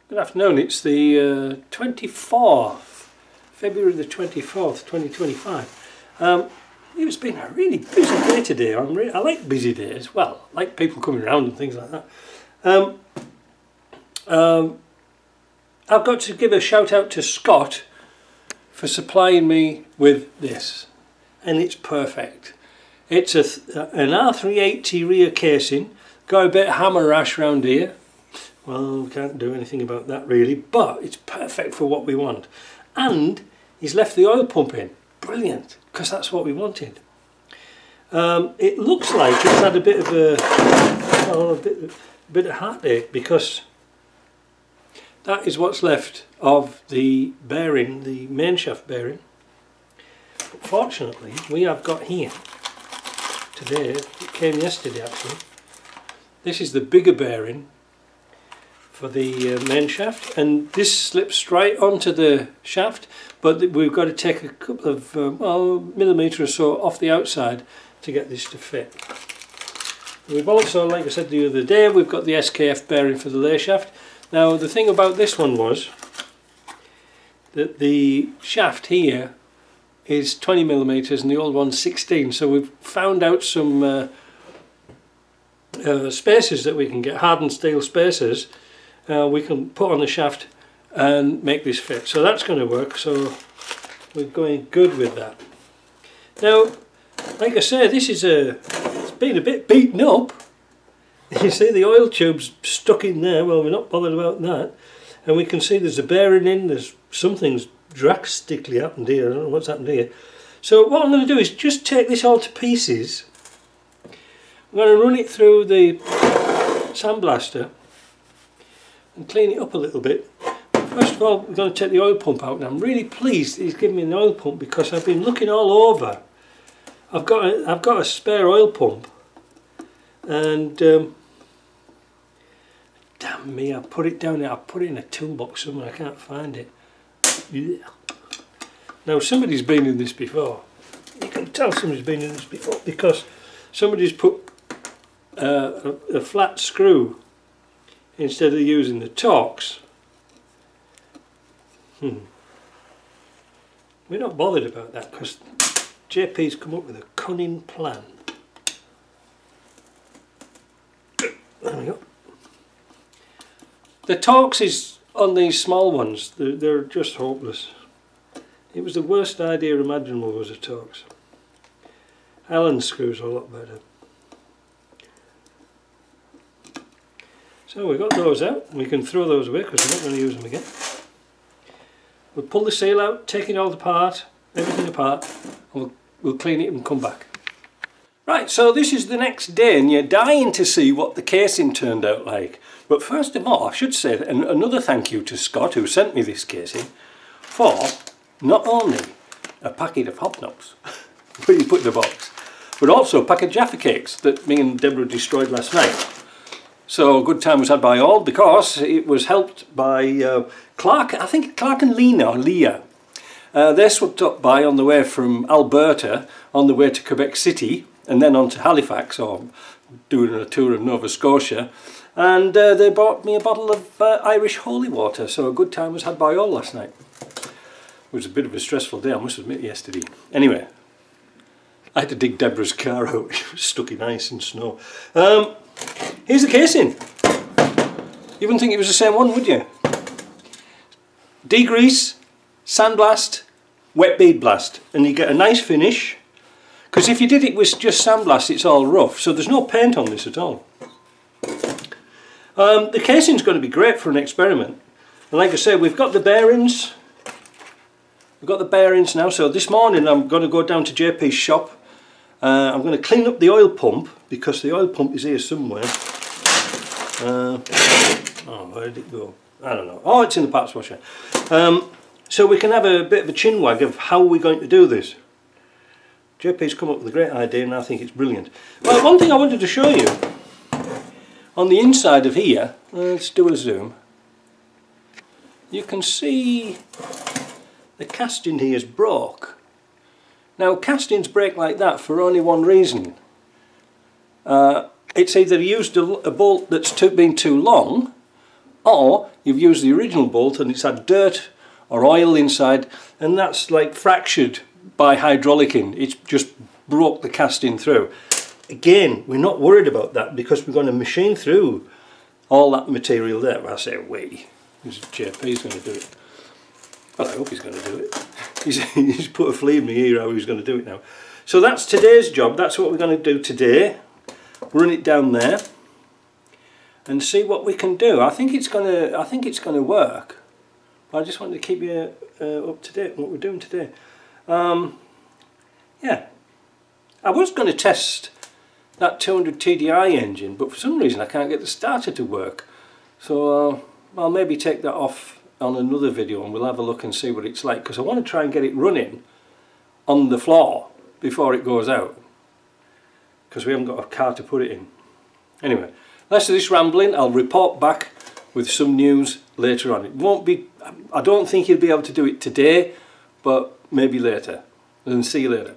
Good afternoon, it's the 24th, February the 24th, 2025. It's been a really busy day today. I like busy days, well, I like people coming around and things like that. I've got to give a shout out to Scott for supplying me with this, and it's perfect. It's an R380 rear casing, got a bit of hammer rash around here. Well, we can't do anything about that really, but it's perfect for what we want. And he's left the oil pump in. Brilliant, because that's what we wanted. It looks like it's had a bit of a bit of heartache, because that is what's left of the bearing, the main shaft bearing. But fortunately, we have got here today, it came yesterday actually, this is the bigger bearing for the main shaft, and this slips right onto the shaft, but we've got to take a couple of millimetre or so off the outside to get this to fit. We've also, like I said the other day, we've got the SKF bearing for the lay shaft. Now the thing about this one was that the shaft here is 20 millimetres and the old one's 16, so we've found out some spacers that we can get, hardened steel spacers. We can put on the shaft and make this fit, so that's going to work, so we're going good with that. Now, like I say, it's been a bit beaten up. You see the oil tube's stuck in there. Well, we're not bothered about that, and we can see there's a bearing in, there's something's drastically happened here. I don't know what's happened here. So what I'm going to do is just take this all to pieces. I'm going to run it through the sandblaster and clean it up a little bit. First of all, we're going to take the oil pump out, and I'm really pleased he's given me an oil pump, because I've been looking all over. I've got a spare oil pump, and damn me, I put it down there. I put it in a toolbox somewhere. I can't find it. Yeah. Now somebody's been in this before. You can tell somebody's been in this before, because somebody's put a flat screw instead of using the Torx. We're not bothered about that, because JP's come up with a cunning plan. There we go. The Torx is on these small ones. They're just hopeless. It was the worst idea imaginable, was a Torx. Allen screws are a lot better. So we've got those out. We can throw those away because we're not going to use them again. We'll pull the seal out, take it all apart, everything apart, and we'll clean it and come back. Right, so this is the next day, and you're dying to see what the casing turned out like. But first of all, I should say another thank you to Scott, who sent me this casing, for not only a packet of hobnobs, that you put in the box, but also a pack of Jaffa cakes that me and Deborah destroyed last night. So a good time was had by all, because it was helped by Clark, I think Clark and Leah. They swept up by on the way from Alberta, on the way to Quebec City, and then on to Halifax, or doing a tour of Nova Scotia, and they bought me a bottle of Irish holy water, so a good time was had by all last night. It was a bit of a stressful day, I must admit, yesterday. Anyway, I had to dig Deborah's car out. It was stuck in ice and snow. Here's the casing. You wouldn't think it was the same one, would you? Degrease, sandblast, wet bead blast, and you get a nice finish. Because if you did it with just sandblast, it's all rough, so there's no paint on this at all. The casing's going to be great for an experiment. And like I said, we've got the bearings. We've got the bearings now, so this morning I'm going to go down to JP's shop. I'm going to clean up the oil pump, because the oil pump is here somewhere. Oh, where did it go? I don't know. Oh, it's in the parts washer. So we can have a bit of a chinwag of how we're going to do this. JP's come up with a great idea, and I think it's brilliant. Well, one thing I wanted to show you, on the inside of here, let's do a zoom, you can see the casting here is broke. Now castings break like that for only one reason. It's either used a bolt that's been too long, or you've used the original bolt and it's had dirt or oil inside, and that's like fractured by hydraulicking. It's just broke the casting through. Again, we're not worried about that because we're going to machine through all that material there. Well, I say we, JP's going to do it. Well, I hope he's going to do it. He's put a flea in my ear how he's going to do it now. So that's today's job. That's what we're going to do today. Run it down there and see what we can do. I think it's going to work. I just wanted to keep you up to date on what we're doing today. Yeah, I was going to test that 200 TDI engine, but for some reason I can't get the starter to work. So I'll maybe take that off on another video and we'll have a look and see what it's like, because I want to try and get it running on the floor before it goes out, because we haven't got a car to put it in. Anyway, less of this rambling. I'll report back with some news later on. It won't be, I don't think he'll be able to do it today, but maybe later. And see you later.